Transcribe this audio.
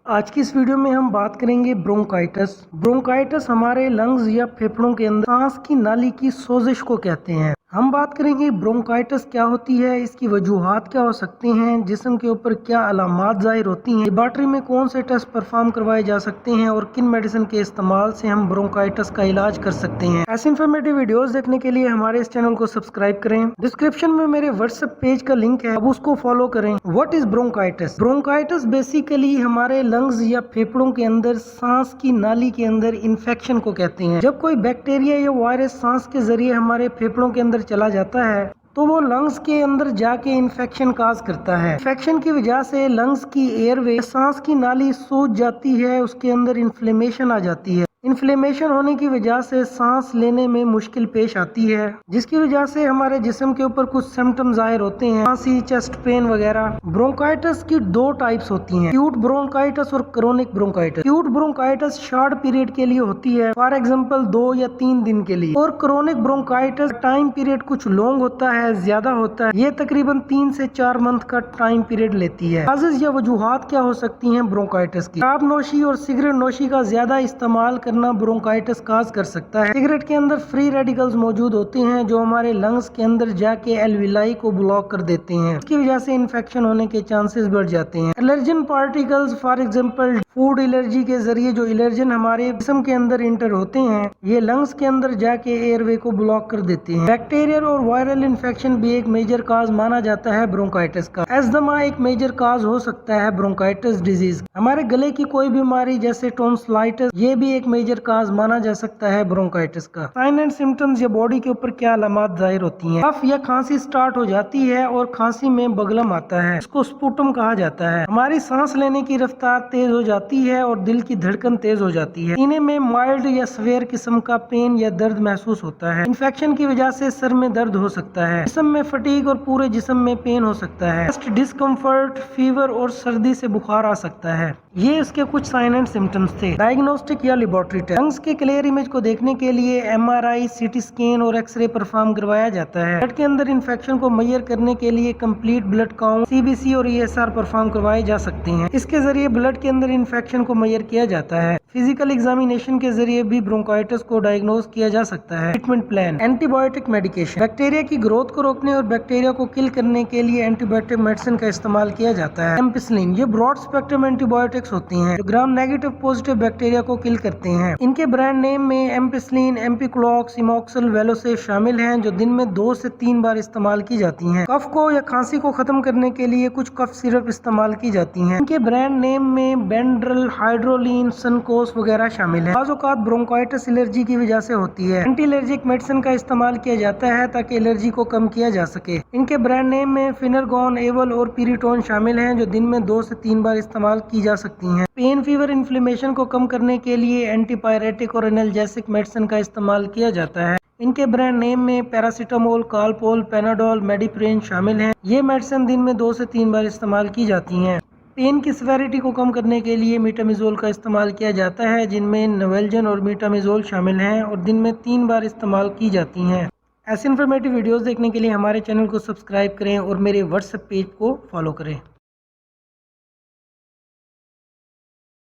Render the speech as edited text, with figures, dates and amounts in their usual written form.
आज की इस वीडियो में हम बात करेंगे ब्रोंकाइटिस। ब्रोंकाइटिस हमारे लंग्स या फेफड़ों के अंदर सांस की नाली की सोजिश को कहते हैं। हम बात करेंगे ब्रोंकाइटिस क्या होती है, इसकी वजूहात क्या हो सकती हैं, जिस्म के ऊपर क्या अलामात जाहिर होती हैं, लेबॉरेटरी में कौन से टेस्ट परफॉर्म करवाए जा सकते हैं और किन मेडिसिन के इस्तेमाल से हम ब्रोंकाइटिस का इलाज कर सकते हैं। ऐसे इन्फॉर्मेटिव वीडियोस देखने के लिए हमारे इस चैनल को सब्सक्राइब करें। डिस्क्रिप्शन में मेरे व्हाट्सएप पेज का लिंक है, अब उसको फॉलो करें। What is bronchitis? Bronchitis basically हमारे लंग्स या फेफड़ों के अंदर सांस की नाली के अंदर इन्फेक्शन को कहते हैं। जब कोई बैक्टीरिया या वायरस सांस के जरिए हमारे फेफड़ों के अंदर चला जाता है तो वो लंग्स के अंदर जाके इन्फेक्शन काज करता है। इन्फेक्शन की वजह से लंग्स की एयरवे, सांस की नाली सूज जाती है, उसके अंदर इन्फ्लेमेशन आ जाती है। इन्फ्लेमेशन होने की वजह से सांस लेने में मुश्किल पेश आती है, जिसकी वजह से हमारे जिस्म के ऊपर कुछ सिम्टम जाहिर होते हैं, खांसी, चेस्ट पेन वगैरह। ब्रोंकाइटिस की दो टाइप्स होती हैं, एक्यूट ब्रोंकाइटिस और chronic bronchitis. Acute bronchitis short period के लिए होती है, फॉर एग्जांपल 2 या 3 दिन के लिए, और क्रोनिक ब्रोंकाइटिस टाइम पीरियड कुछ लॉन्ग होता है, ज्यादा होता है। ये तकरीबन 3 से 4 मंथ का टाइम पीरियड लेती है। काजेज या वजूहात क्या हो सकती हैं ब्रोंकाइटिस की? शराब नोशी और सिगरेट नोशी का ज्यादा इस्तेमाल ब्रोंकाइटिस काज कर सकता है। सिगरेट के अंदर फ्री रेडिकल्स मौजूद होते हैं जो हमारे लंग्स के अंदर जाके एल्विलाई को ब्लॉक कर देते हैं, इसकी वजह से इन्फेक्शन होने के चांसेस बढ़ जाते हैं। Allergen particles, for example food allergy के जरिए जो एलर्जन हमारे जिस्म के अंदर इंटर होते हैं, ये लंग्स के अंदर जाके एयरवे को ब्लॉक कर देते हैं। बैक्टीरियल और वायरल इन्फेक्शन भी एक मेजर काज माना जाता है ब्रोंकाइटिस का। एस्थमा एक मेजर काज हो सकता है ब्रोंकाइटिस डिजीज। हमारे गले की कोई बीमारी जैसे टॉन्सिलाइटिस, ये भी एक मेजर काज माना जा सकता है ब्रोंकाइटिस का। साइन एंड सिम्टम्स या बॉडी के ऊपर क्या अलामत जाहिर होती हैं? कफ या खांसी स्टार्ट हो जाती है और खांसी में बगलम आता है, इसको स्पुटम कहा जाता है। हमारी सांस लेने की रफ्तार तेज हो जाती है और दिल की धड़कन तेज हो जाती है। सीने में माइल्ड या सवेयर किस्म का पेन या दर्द महसूस होता है। इन्फेक्शन की वजह से सर में दर्द हो सकता है। जिस्म में फटीग और पूरे जिस्म में पेन हो सकता है। डिस्कम्फर्ट, फीवर और सर्दी से बुखार आ सकता है। ये इसके कुछ साइन एंड सिम्टम्स थे। डायग्नोस्टिक या लेबोरेटरी टेस्ट। लंग्स के क्लियर इमेज को देखने के लिए MRI, CT स्कैन और एक्सरे परफॉर्म करवाया जाता है। ब्लड के अंदर इन्फेक्शन को मेजर करने के लिए कंप्लीट ब्लड काउंट, CBC और ESR परफॉर्म करवाए जा सकते हैं। इसके जरिए ब्लड के अंदर इन्फेक्शन को मेजर किया जाता है। फिजिकल एग्जामिनेशन के जरिए भी ब्रोंकाइटिस को डायग्नोज किया जा सकता है। Treatment plan. Antibiotic medication. Bacteria की ग्रोथ को रोकने और बैक्टीरिया को किल करने के लिए एंटीबायोटिक मेडिसिन का इस्तेमाल किया जाता है। एम्पिसिलिन, ये ब्रॉड स्पेक्ट्रम एंटीबायोटिक्स होती हैं जो ग्राम नेगेटिव पॉजिटिव बैक्टीरिया को किल करते हैं। इनके ब्रांड नेम में एम्पिसिलिन, एम्पिक्लॉक्स, इमोक्सिल, वेलोसेफ शामिल हैं, जो दिन में 2 से 3 बार इस्तेमाल की जाती हैं। कफ को या खांसी को खत्म करने के लिए कुछ कफ सिरप इस्तेमाल की जाती हैं। इनके ब्रांड नेम में बेंड्रल, हाइड्रोलिन, सनकोस वगैरह शामिल है। बाज़ औक़ात ब्रोंकाइटिस एलर्जी की वजह से होती है। एंटी एलर्जिक मेडिसिन का इस्तेमाल किया जाता है ताकि एलर्जी को कम किया जा सके। इनके ब्रांड नेम में फिनरगॉन, एवल और पिरिटोन शामिल हैं, जो दिन में 2 से 3 बार इस्तेमाल की जा सकती हैं। पेन, फीवर, इन्फ्लेमेशन को कम करने के लिए एंटीपायरेटिक और एनाल्जेसिक मेडिसिन का इस्तेमाल किया जाता है। इनके ब्रांड नेम में पैरासीटामोल, कालपोल, पेनाडोल, मेडिप्रेन शामिल हैं। ये मेडिसिन दिन में 2 से 3 बार इस्तेमाल की जाती हैं। पेन की सिवियरिटी को कम करने के लिए मीटामिजोल का इस्तेमाल किया जाता है, जिनमें नवेल्जन और मीटामिजोल शामिल हैं और दिन में 3 बार इस्तेमाल की जाती हैं। ऐसे इन्फॉर्मेटिव वीडियोस देखने के लिए हमारे चैनल को सब्सक्राइब करें और मेरे व्हाट्सएप पेज को फॉलो करें।